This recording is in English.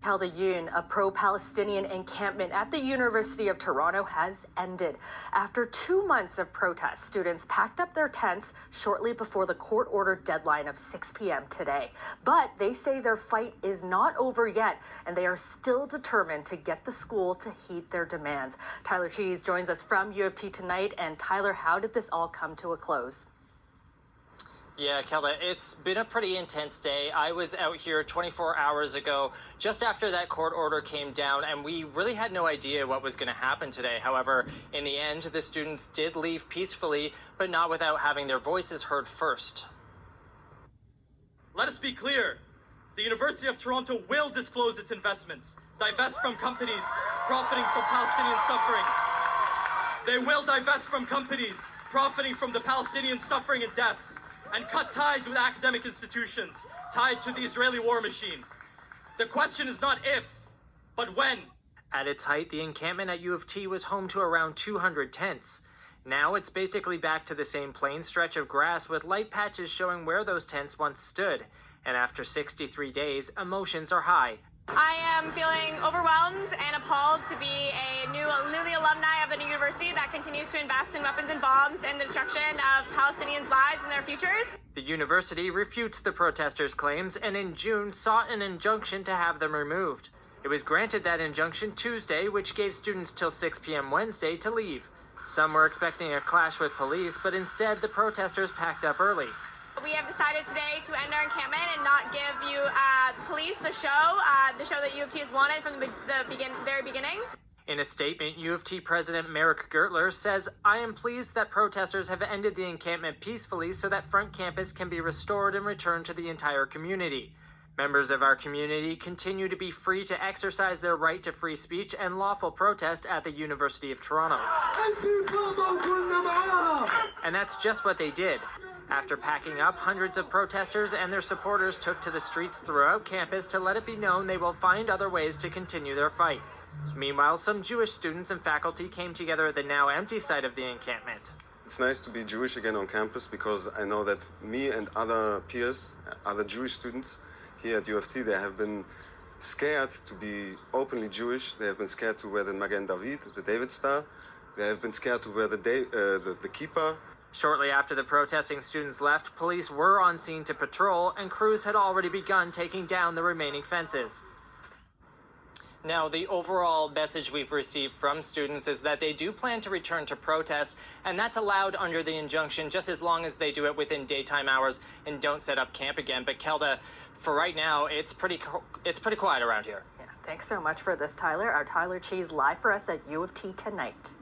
Kelda Yoon, a pro-Palestinian encampment at the University of Toronto has ended. After 2 months of protests, students packed up their tents shortly before the court-ordered deadline of 6 p.m. today. But they say their fight is not over yet, and they are still determined to get the school to heed their demands. Tyler Cheese joins us from UofT tonight. And Tyler, how did this all come to a close? Yeah, Kelda, it's been a pretty intense day. I was out here 24 hours ago, just after that court order came down, and we really had no idea what was going to happen today. However, in the end, the students did leave peacefully, but not without having their voices heard first. Let us be clear. The University of Toronto will disclose its investments, divest from companies profiting from Palestinian suffering. They will divest from companies profiting from the Palestinian suffering and deaths, and cut ties with academic institutions tied to the Israeli war machine. The question is not if, but when. At its height, the encampment at UofT was home to around 200 tents. Now it's basically back to the same plain stretch of grass with light patches showing where those tents once stood. And after 63 days, emotions are high. I am feeling overwhelmed and appalled to be a newly alumni of the new university that continues to invest in weapons and bombs and the destruction of Palestinians' lives and their futures. The university refutes the protesters' claims and in June sought an injunction to have them removed. It was granted that injunction Tuesday, which gave students till 6 p.m. Wednesday to leave. Some were expecting a clash with police, but instead the protesters packed up early. We have decided today to end our encampment and not give you police the show that UofT has wanted from the very beginning. In a statement, UofT President Merrick Gertler says, "I am pleased that protesters have ended the encampment peacefully so that Front Campus can be restored and returned to the entire community. Members of our community continue to be free to exercise their right to free speech and lawful protest at the University of Toronto." And that's just what they did. After packing up, hundreds of protesters and their supporters took to the streets throughout campus to let it be known they will find other ways to continue their fight. Meanwhile, some Jewish students and faculty came together at the now empty site of the encampment. It's nice to be Jewish again on campus because I know that me and other peers, other Jewish students here at UofT, they have been scared to be openly Jewish. They have been scared to wear the Magen David, the David Star. They have been scared to wear the kippah. Shortly after the protesting students left, police were on scene to patrol, and crews had already begun taking down the remaining fences. Now, the overall message we've received from students is that they do plan to return to protest, and that's allowed under the injunction just as long as they do it within daytime hours and don't set up camp again. But Kelda, for right now, it's pretty quiet around here. Yeah, thanks so much for this, Tyler. Our Tyler Cheese live for us at UofT tonight.